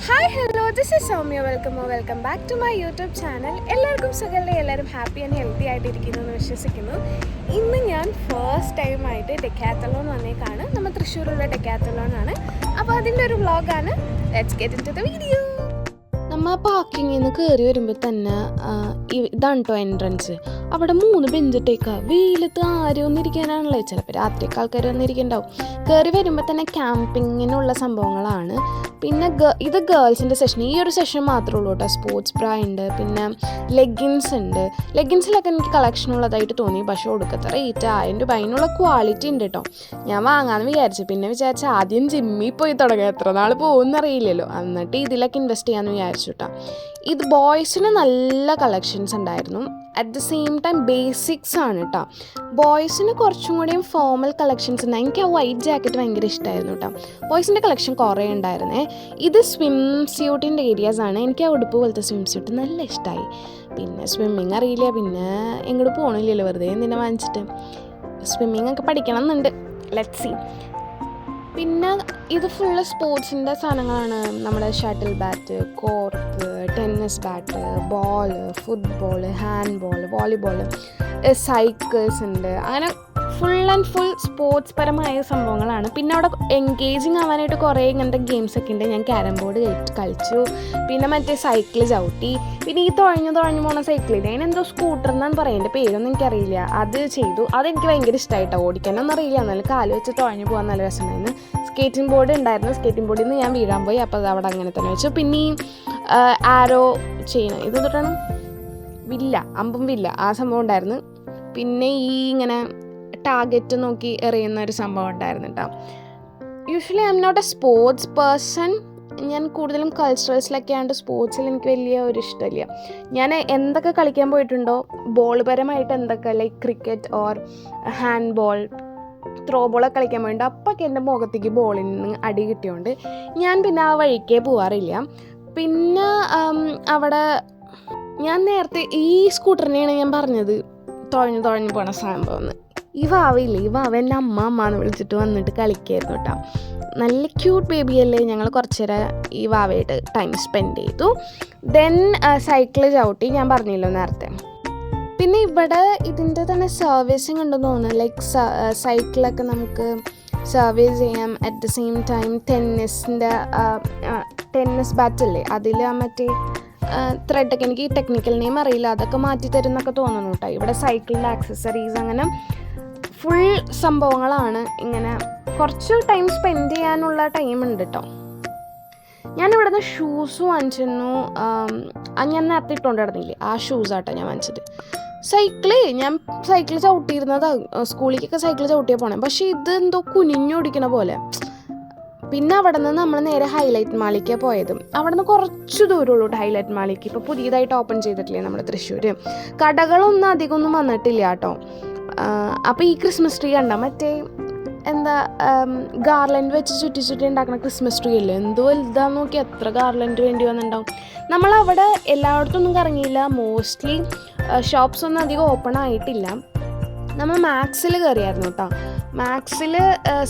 Hi hello this is Saumya. Welcome back to my YouTube channel. എല്ലാവർക്കും സുഖമല്ലേ? എല്ലാവരും happy and healthy ആയിട്ടിരിക്കുന്നു എന്ന് വിശ്വസിക്കുന്നു. ഇന്ന് ഞാൻ ഫസ്റ്റ് ടൈമായിട്ട് ഡെക്കാത്തലോൺ വന്നേക്കാണ്. നമ്മൾ തൃശ്ശൂരുള്ള ഡെക്കാത്തലോൺ ആണ്. അപ്പോൾ അതിൻ്റെ ഒരു വ്ളോഗാണ്. Let's get into the video. നമ്മൾ പാർക്കിങ്ങിൽ നിന്ന് കയറി വരുമ്പോൾ തന്നെ ഇതാണ് കേട്ടോ എൻട്രൻസ്. അവിടെ 3 ബെഞ്ചിട്ടേക്കാ. വെയിലത്ത് ആരും ഒന്നിരിക്കാനാണല്ലോ. ചിലപ്പോൾ രാത്രിയൊക്കെ ആൾക്കാർ വന്നിരിക്കുന്നുണ്ടാവും. കയറി വരുമ്പോൾ തന്നെ ക്യാമ്പിങ്ങിനുള്ള സംഭവങ്ങളാണ്. പിന്നെ ഇത് ഗേൾസിൻ്റെ സെഷൻ. ഈ ഒരു സെഷൻ മാത്രമേ ഉള്ളൂ കേട്ടോ. സ്പോർട്സ് ബ്രാ ഉണ്ട്, പിന്നെ ലെഗിൻസ് ഉണ്ട്. ലെഗിൻസിലൊക്കെ എനിക്ക് കളക്ഷൻ ഉള്ളതായിട്ട് തോന്നി. പക്ഷേ ഒടുക്കത്തെ റേറ്റ് 1000 രൂപ. അതിനുള്ള ക്വാളിറ്റി ഉണ്ട് കേട്ടോ. ഞാൻ വാങ്ങാമെന്ന് വിചാരിച്ചു. പിന്നെ വിചാരിച്ച ആദ്യം ജിമ്മിൽ പോയി തുടങ്ങാം. എത്ര നാൾ പോകുമെന്നറിയില്ലല്ലോ. എന്നിട്ട് ഇതിലൊക്കെ ഇൻവെസ്റ്റ് ചെയ്യാമെന്ന് വിചാരിച്ചു കേട്ടോ. ഇത് ബോയ്സിന് നല്ല കളക്ഷൻസ് ഉണ്ടായിരുന്നു. At the same time basics ആണ് കേട്ടോ. ബോയ്സിന് കുറച്ചും കൂടിയും ഫോമൽ കളക്ഷൻസ് ഉണ്ട്. എനിക്ക് ആ വൈറ്റ് ജാക്കറ്റ് ഭയങ്കര ഇഷ്ടമായിരുന്നു കേട്ടോ. ബോയ്സിൻ്റെ കളക്ഷൻ കുറേ ഉണ്ടായിരുന്നേ. ഇത് സ്വിം സ്യൂട്ടിൻ്റെ ഏരിയാസാണ്. എനിക്ക് ആ ഉടുപ്പ് പോലത്തെ സ്വിം സ്യൂട്ട് നല്ല ഇഷ്ടമായി. പിന്നെ സ്വിമ്മിങ് അറിയില്ല, പിന്നെ എങ്ങോട്ട് പോകണില്ലല്ലോ, വെറുതെ എന്തിനാ വാങ്ങിച്ചിട്ട്. സ്വിമ്മിങ് ഒക്കെ പഠിക്കണം എന്നുണ്ട്. Let's see. പിന്നെ ഇത് ഫുള്ള് സ്പോർട്സിൻ്റെ സാധനങ്ങളാണ്. നമ്മുടെ shuttle bat, cork, tennis bat, ball, football, hand ball, volleyball, cycles ഉണ്ട്. അങ്ങനെ ഫുൾ ആൻഡ് ഫുൾ സ്പോർട്സ് പരമായ സംഭവങ്ങളാണ്. പിന്നെ അവിടെ എൻഗേജിങ് ആവാനായിട്ട് കുറേ ഇങ്ങനത്തെ ഗെയിംസ് ഒക്കെ ഉണ്ട്. ഞാൻ ക്യാരം ബോർഡ് കളിച്ചു. പിന്നെ മറ്റേ സൈക്കിൾ ചവിട്ടി. പിന്നെ ഈ തുഴഞ്ഞു പോണ സൈക്കിളിൽ അതിനെന്തോ സ്കൂട്ടർ എന്നാണ് പറയുന്നത്, പേരൊന്നും എനിക്കറിയില്ല. അത് ചെയ്തു. അതെനിക്ക് ഭയങ്കര ഇഷ്ടമായിട്ടോ. ഓടിക്കാനൊന്നും അറിയില്ല, എന്നാലും കാല് വെച്ച് തുഴഞ്ഞു പോകാൻ നല്ല രസമുണ്ടായിരുന്നു. സ്കേറ്റിംഗ് ബോർഡ് ഉണ്ടായിരുന്നു. സ്കേറ്റിംഗ് ബോർഡിൽ നിന്ന് ഞാൻ വീഴാൻ പോയി. അപ്പോൾ അത് അവിടെ അങ്ങനെ തന്നെ വെച്ചു. പിന്നെ ഈ ആരോ ചെയ്യണം, ഇത് തൊട്ടാണ് വില്ല, അമ്പും വില്ല, ആ സംഭവം ഉണ്ടായിരുന്നു. പിന്നെ ഈ ഇങ്ങനെ ടാർഗറ്റ് നോക്കി എറിയുന്ന ഒരു സംഭവം ഉണ്ടായിരുന്നു കേട്ടോ. Usually I am not a sports person. ഞാൻ കൂടുതലും കൾച്ചറൽസിലൊക്കെ ആയതുകൊണ്ട് സ്പോർട്സിൽ എനിക്ക് വലിയ ഒരു ഇഷ്ടമില്ല. ഞാൻ എന്തൊക്കെ കളിക്കാൻ പോയിട്ടുണ്ടോ, ബോൾ പരമായിട്ട് എന്തൊക്കെ, like cricket or hand ball, throw ബോളൊക്കെ കളിക്കാൻ പോയിട്ടുണ്ട്. അപ്പൊക്കെ എൻ്റെ മുഖത്തേക്ക് ബോളിൽ നിന്ന് അടി കിട്ടിയോണ്ട് ഞാൻ പിന്നെ ആ വഴിക്കേ പോവാറില്ല. പിന്നെ അവിടെ ഞാൻ നേരത്തെ ഈ സ്കൂട്ടറിനെയാണ് ഞാൻ പറഞ്ഞത് തുഴഞ്ഞു പോണ സംഭവം. ഈ വാവയില്ലേ, ഈ വാവ എൻ്റെ അമ്മ എന്ന് വിളിച്ചിട്ട് വന്നിട്ട് കളിക്കായിരുന്നു കേട്ടോ. നല്ല ക്യൂട്ട് ബേബിയല്ലേ. ഞങ്ങൾ കുറച്ച് നേരം ഈ വാവയായിട്ട് ടൈം സ്പെൻഡ് ചെയ്തു. ദെൻ സൈക്കിൾ ചവിട്ടി, ഞാൻ പറഞ്ഞല്ലോ നേരത്തെ. പിന്നെ ഇവിടെ ഇതിൻ്റെ തന്നെ സർവീസിങ് ഉണ്ടെന്ന് തോന്നുന്നു. ലൈക്ക് സൈക്കിളൊക്കെ നമുക്ക് സർവീസ് ചെയ്യാം. At the same time tennis ബാറ്റല്ലേ, അതിൽ മറ്റേ ത്രെഡൊക്കെ, എനിക്ക് ടെക്നിക്കൽ നെയിം അറിയില്ല, അതൊക്കെ മാറ്റി തരുന്നൊക്കെ തോന്നുന്നു കേട്ടോ. ഇവിടെ സൈക്കിളിൻ്റെ ആക്സസറീസ്, അങ്ങനെ ഫുൾ സംഭവങ്ങളാണ്. ഇങ്ങനെ കുറച്ച് ടൈം സ്പെൻഡ് ചെയ്യാനുള്ള ടൈം ഉണ്ട് കേട്ടോ. ഞാനിവിടെ നിന്ന് ഷൂസ് വാങ്ങിച്ചിരുന്നു. ഞാൻ നേരത്തെ ഇട്ടുകൊണ്ട് കിടന്നില്ലേ, ആ ഷൂസാട്ടോ ഞാൻ വാങ്ങിച്ചത്. ഞാൻ സൈക്കിൾ ചവിട്ടിയിരുന്നത് സ്കൂളിലേക്കൊക്കെ സൈക്കിൾ ചവിട്ടിയാൽ പോണേ. പക്ഷേ ഇതെന്തോ കുനിഞ്ഞോടിക്കണ പോലെ. പിന്നെ അവിടെ നിന്ന് നമ്മൾ നേരെ ഹൈലൈറ്റ് മാളിലേക്കാണ് പോയത്. അവിടെ നിന്ന് കുറച്ച് ദൂരമുള്ളൂ ഹൈലൈറ്റ് മാളിലേക്ക്. ഇപ്പോൾ പുതിയതായിട്ട് ഓപ്പൺ ചെയ്തിട്ടില്ലേ നമ്മുടെ തൃശ്ശൂർ. കടകളൊന്നും അധികമൊന്നും വന്നിട്ടില്ല കേട്ടോ. അപ്പോൾ ഈ ക്രിസ്മസ് ട്രീ കണ്ട, മറ്റേ എന്താ ഗാർലൻഡ് വെച്ച് ചുറ്റി ഉണ്ടാക്കുന്ന ക്രിസ്മസ് ട്രീ അല്ലേ, എന്തോ വലുതാന്ന് നോക്കി. എത്ര ഗാർലൻഡ് വേണ്ടി വന്നിട്ടുണ്ടാവും. നമ്മളവിടെ എല്ലായിടത്തൊന്നും കറങ്ങിയില്ല. മോസ്റ്റ്ലി ഷോപ്സൊന്നും അധികം ഓപ്പൺ ആയിട്ടില്ല. നമ്മൾ മാക്സിൽ കയറിയായിരുന്നു കേട്ടോ. മാക്സിൽ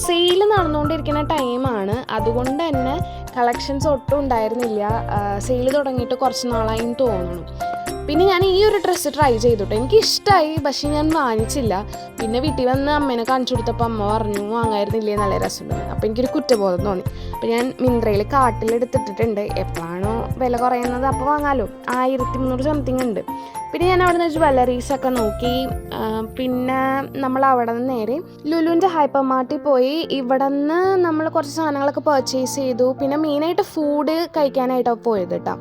സെയിൽ നടന്നുകൊണ്ടിരിക്കുന്ന ടൈമാണ്. അതുകൊണ്ട് തന്നെ കളക്ഷൻസ് ഒട്ടും ഉണ്ടായിരുന്നില്ല. സെയിൽ തുടങ്ങിയിട്ട് കുറച്ച് നാളായി തോന്നുന്നു. പിന്നെ ഞാൻ ഈ ഒരു ഡ്രസ്സ് ട്രൈ ചെയ്തിട്ട് എനിക്ക് ഇഷ്ടമായി, പക്ഷേ ഞാൻ വാങ്ങിച്ചില്ല. പിന്നെ വീട്ടിൽ വന്ന് അമ്മേനെ കാണിച്ചു കൊടുത്തപ്പോൾ അമ്മ പറഞ്ഞു വാങ്ങായിരുന്നില്ലേ, നല്ല രസമുണ്ട്. അപ്പോൾ എനിക്കൊരു കുറ്റബോധം തോന്നി. അപ്പോൾ ഞാൻ മിന്ത്രയിൽ കാട്ടിലെടുത്തിട്ടിട്ടുണ്ട്. എപ്പോഴാണോ വില കുറയുന്നത് അപ്പോൾ വാങ്ങാമല്ലോ. 1300 സംതിങ് ഉണ്ട്. പിന്നെ ഞാൻ അവിടെ നിന്ന് ജ്വല്ലറീസൊക്കെ നോക്കി. പിന്നെ നമ്മൾ അവിടെ നിന്ന് നേരെ ലുലുവിൻ്റെ ഹൈപ്പർ മാർട്ടിൽ പോയി. ഇവിടെ നിന്ന് നമ്മൾ കുറച്ച് സാധനങ്ങളൊക്കെ പർച്ചേസ് ചെയ്തു. പിന്നെ മെയിനായിട്ട് ഫുഡ് കഴിക്കാനായിട്ടാണ് പോയത് കേട്ടോ.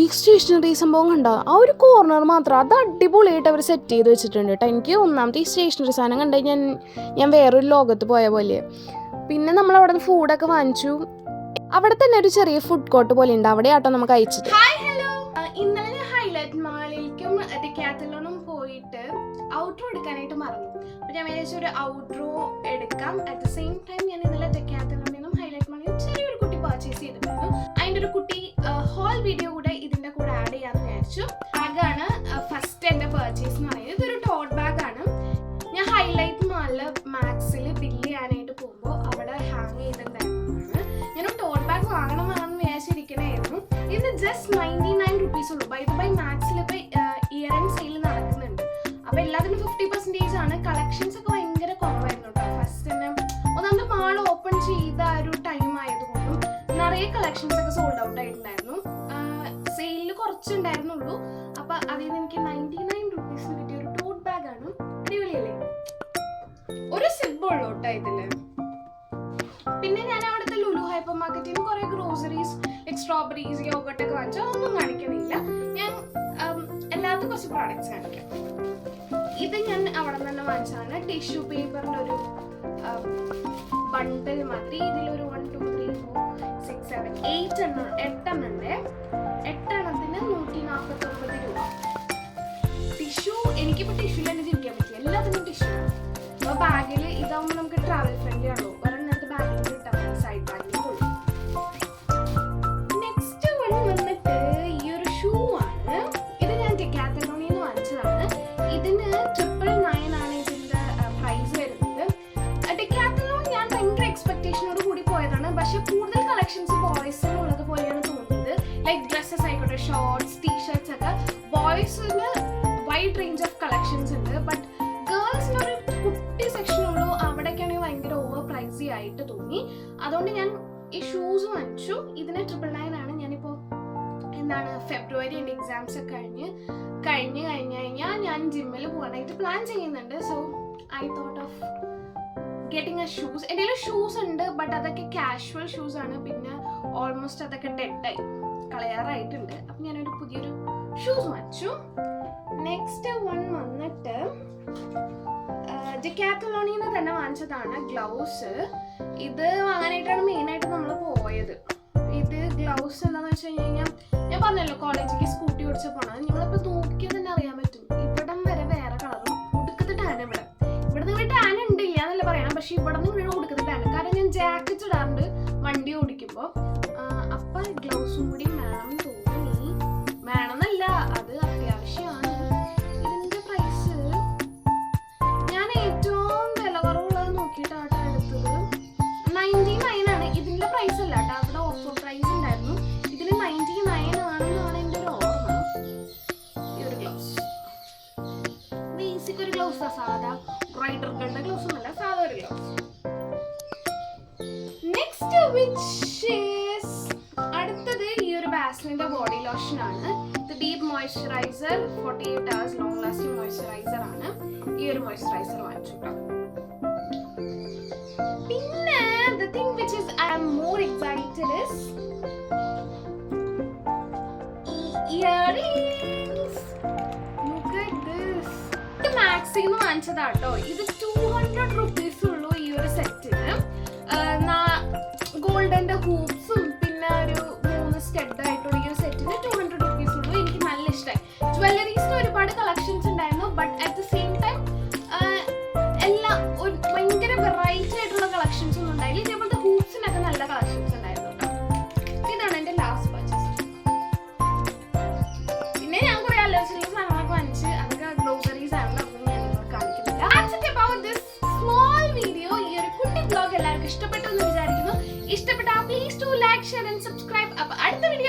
ഈ സ്റ്റേഷനറി സംഭവം കണ്ടോ, ആ ഒരു കോർണർ മാത്രം അത് അടിപൊളിയായിട്ട് അവർ സെറ്റ് ചെയ്ത് വെച്ചിട്ടുണ്ട് കേട്ടോ. എനിക്ക് ഒന്നാമത്തെ ഈ സ്റ്റേഷനറി സാധനം കണ്ടു ഞാൻ വേറൊരു ലോകത്ത് പോയ പോലെ. പിന്നെ നമ്മൾ അവിടെ നിന്ന് ഫുഡൊക്കെ വാങ്ങിച്ചു. അവിടെ തന്നെ ഒരു ചെറിയ ഫുഡ് കോർട്ട് പോലെ ഉണ്ട്. അവിടെ ആട്ടോ നമുക്ക് അയച്ചത്. ഇന്നലെ ഞാൻ ഹൈലൈറ്റ് മാളിലേക്കും ഡെക്കാത്തലോണും പോയിട്ട് ഔട്ട്രോ എടുക്കാനായിട്ട് മറന്നു. അപ്പോൾ ഞാൻ വിചാരിച്ച ഒരു ഔട്ട്രോ എടുക്കാം. അറ്റ് ദ സെയിം ടൈം ഞാൻ ഇന്നലെ ഡെക്കാത്തലോണിൽ നിന്നും ഹൈലൈറ്റ് മാളിൽ ചെറിയൊരു കുട്ടി പർച്ചേസ് ചെയ്തിട്ടുണ്ടായിരുന്നു. അതിൻ്റെ ഒരു കുട്ടി ഹോൾ വീഡിയോ കൂടെ ഇതിൻ്റെ കൂടെ ആഡ് ചെയ്യാമെന്ന് വിചാരിച്ചു. ബാഗാണ് ഫസ്റ്റ് എൻ്റെ പർച്ചേസ് എന്ന് പറയുന്നത്. ഇതൊരു ടോട്ട് ബാഗാണ്. ഞാൻ ഹൈലൈറ്റ് മാളിൽ മാക്സിൽ ബില്ല് ചെയ്യാനായിട്ട് പോകുമ്പോൾ അവിടെ ഹാങ് ചെയ്തിട്ടുണ്ടായിരുന്നതാണ്. ഞാനൊരു ടോട്ട് ബാഗ് വാങ്ങണമെന്ന് വിചാരിച്ചിരിക്കണമായിരുന്നു. ജസ്റ്റ് 99 റുപ്പീസ് ഉള്ളൂ. ബൈ മാക്സിൽ ഇപ്പോൾ ഇയർ എൻഡ് സെയിൽ നടക്കുന്നുണ്ട്. അപ്പോൾ എല്ലാത്തിനും 50% ആണ്. കളക്ഷൻസ് ഒക്കെ ഭയങ്കര കുറവായിരുന്നു കേട്ടോ. ഫസ്റ്റ് തന്നെ ഒന്നാമത് മാൾ ഓപ്പൺ ചെയ്ത ഒരു ടൈം ആയതുകൊണ്ടും നിറയെ കളക്ഷൻസ് ഒക്കെ സോൾഡ് ഔട്ട് ആയിട്ടുണ്ടായിരുന്നു. സെയിലിൽ കുറച്ചുണ്ടായിരുന്നുള്ളൂ. അപ്പോൾ അതിൽ നിന്ന് എനിക്ക് 99 റുപ്പീസിന് കിട്ടിയ ഒരു ടോട്ട് ബാഗ് ആണ്. അടിപൊളിയല്ലേ? ഒരു സിബ് ഉള്ളൂ കേട്ടോ ഇതില്. പിന്നെ ഞാൻ അവിടുത്തെ ലുലു ഹൈപ്പർ മാർക്കറ്റിൽ നിന്ന് കുറെ ഗ്രോസറീസ് ലൈക് സ്ട്രോബെറീസ് യോഗട്ട് ഒക്കെ വാങ്ങിച്ചു. അതൊന്നും കാണിക്കണില്ല. ഞാൻ എല്ലാത്തും കുറച്ച് പ്രോഡക്ട്സ് കാണിക്കാം. ഇത് ഞാൻ അവിടെ നിന്ന് തന്നെ വാങ്ങിച്ചതാണ്. ടിഷ്യൂ പേപ്പറിന്റെ ഒരു ബണ്ടിൽ മാതിരി. ഇതിലൊരു 1 2 3 4 6 7 8 എണ്ണം ഉണ്ട്. 8 എണ്ണത്തിന് 149 രൂപ. ടിഷ്യൂ എനിക്കിപ്പോൾ ടിഷ്യൂല് തന്നെ ജീവിക്കാൻ പറ്റില്ല. എല്ലാത്തിനും ടിഷ്യൂ ആണ്. അപ്പോൾ ബാഗിൽ ഇതാവുമ്പോൾ നമുക്ക് ട്രാവൽ ഫ്രണ്ട്ലി ആണല്ലോ. ഒരെണ്ണത്തെ ബാഗിൽ കിട്ടാൻ മതി. സൈഡ് ബാഗിൽ കൊള്ളും. നെക്സ്റ്റ് വന്നിട്ട് ഈ ഒരു ഷൂ ആണ്. ഇത് ഞാൻ ഡെക്കാത്തലോണിൽ നിന്ന് വാങ്ങിച്ചതാണ്. ഇതിന് 999 ആണ് ഇതിന്റെ പ്രൈസ് വരുന്നത്. ഡെക്കാത്തലോൺ ഞാൻ ഭയങ്കര എക്സ്പെക്ടേഷനോട് കൂടി പോയതാണ്. പക്ഷെ കൂടുതൽ കളക്ഷൻസ് ബോയ്സിനുള്ളത് പോലെയാണ് തോന്നുന്നത്. ലൈക്ക് ഡ്രസ്സസ് ആയിക്കോട്ടെ, ഷോർട്സ്, ടീഷർട്സ് ഒക്കെ ബോയ്സിന് വൈഡ് റേഞ്ച് ഓഫ് കളക്ഷൻസ് ഉണ്ട്. ബട്ട് ഗേൾസിന് ഒരു കുട്ടി സെക്ഷൻ ഉള്ളൂ. അവിടേക്കാണെങ്കിൽ ഭയങ്കര ഓവർ പ്രൈസി ആയിട്ട് തോന്നി. അതുകൊണ്ട് ഞാൻ ഈ ഷൂസ് വാങ്ങിച്ചു. ഇതിന് 999 ആണ്. ഞാനിപ്പോൾ എന്താണ് ഫെബ്രുവരി എൻ്റെ എക്സാംസ് ഒക്കെ കഴിഞ്ഞ് കഴിഞ്ഞാൽ ഞാൻ ജിമ്മിൽ പോകാനായിട്ട് പ്ലാൻ ചെയ്യുന്നുണ്ട്. So I thought of getting A shoes. എൻ്റെ കയ്യിൽ ഷൂസ് ഉണ്ട്. ബട്ട് അതൊക്കെ കാഷ്വൽ ഷൂസ് ആണ്. പിന്നെ ഓൾമോസ്റ്റ് അതൊക്കെ ഡെഡായി കളയാറായിട്ടുണ്ട്. അപ്പം ഞാനൊരു പുതിയൊരു ഷൂസ് വാങ്ങിച്ചു. നെക്സ്റ്റ് വൺ വന്നിട്ട് ഡെക്കാത്തലോണിൽ നിന്ന് തന്നെ വാങ്ങിച്ചതാണ് ഗ്ലൗസ്. ഇത് വാങ്ങാനായിട്ടാണ് മെയിനായിട്ട് നമ്മൾ പോയത്. ഇത് ഗ്ലൗസ് എന്താണെന്ന് വെച്ച് കഴിഞ്ഞാൽ ഞാൻ പറഞ്ഞല്ലോ കോളേജിലേക്ക് സ്കൂട്ടി ഓടിച്ച് പോകണം. നിങ്ങളിപ്പോൾ നോക്കിയാൽ തന്നെ അറിയാൻ പറ്റും. ഇവിടം വരെ വേറെ കളറും ഉടുക്കത്തെ ടാൻ ഇവിടെ നിങ്ങൾ ടാൻ ഉണ്ടില്ല എന്നല്ല പറയണം. പക്ഷെ ഇവിടെ നിന്ന് ഇവിടെ ഉടുക്കത്തെ ടാൻ. കാരണം ഞാൻ ജാക്കറ്റ് ഇടാറുണ്ട് വണ്ടി ഓടിക്കുമ്പോൾ. അപ്പം ഗ്ലൗസും കൂടി വേണം തോന്നി. വേണമെന്നല്ല, അത് അത്യാവശ്യമാണ്. ഇതിൻ്റെ പ്രൈസ് ഞാൻ ഏറ്റവും വില കുറവുള്ളത് നോക്കിയിട്ടാണ് എടുത്തത്. 99 ആണ്. ഇതിൻ്റെ പ്രൈസ് അല്ല കേട്ടോ. അവിടെ ഓഫർ പ്രൈസ് ഉണ്ടായിരുന്നു. ഇതിന് 99 ആണെന്നാണ് എൻ്റെ ഒരു ഓർമ്മ. ഈ ഒരു ഗ്ലൗസ് ബേസിക് ഒരു ഗ്ലൗസാ. സാധാ റൈഡറുകളുടെ ഗ്ലൗസ് ഒന്നല്ല, സാധാ ഒരു ഗ്ലൗസ്. നെക്സ്റ്റ് അടുത്തത് ഈ ഒരു വാസ്ലിൻ്റെ ബോഡി ലോഷൻ ആണ്. ഇത് deep moisturiser 48 hours long lasting moisturiser ആണ്. ഈ ഒരു മോയ്സ്ചറൈസർ വാങ്ങിച്ചു കേട്ടോ. പിന്നെ the thing which is I am more excited is earrings. Look at this. ഇത് മാക്സിന്ന് വാങ്ങിച്ചതാട്ടോ. ഇത് 200 റുപ്പീസ് ഉള്ളൂ ഈ ഒരു സെറ്റിന്. ഗോൾഡന്റെ ഹൂപ്സും പിന്നെ ഒരു 3 സ്റ്റഡ് ആയിട്ടുള്ള ഈ ഒരു സെറ്റിന് 200 റുപ്പീസ് ഉള്ളൂ. എനിക്ക് നല്ല ഇഷ്ടമായി. ജ്വല്ലറീസിന് ഒരുപാട് കളക്ഷൻസ് ഉണ്ടായിരുന്നു. But at the same time എല്ലാം ഒരു ഭയങ്കര വെറൈറ്റി ആയിട്ടുള്ള കളക്ഷൻസ് ഒന്നും ഉണ്ടായില്ല. ഇതേപോലത്തെ ഹൂപ്സിനൊക്കെ നല്ല കളക്ഷൻസ് ഉണ്ടായിരുന്നു കേട്ടോ. ഇതാണ് എൻ്റെ ലാസ്റ്റ് പർച്ചേസ്. പിന്നെ ഞാൻ കുറെ അലർജിയുള്ള സാധനങ്ങളൊക്കെ വാങ്ങിച്ച്. അതൊക്കെ ഗ്രോസറീസ് ആണ്. അതൊന്നും ഞാൻ നിങ്ങൾക്ക് കാണിക്കുന്നില്ല. Small video. ഈ ഒരു കുട്ടി ബ്ലോഗ് എല്ലാവർക്കും ഇഷ്ടപ്പെട്ടു എന്ന് വിചാരിക്കുന്നു. ഇഷ്ടപ്പെട്ടാൽ please to like, share and subscribe. അപ്പോൾ അടുത്ത വീഡിയോ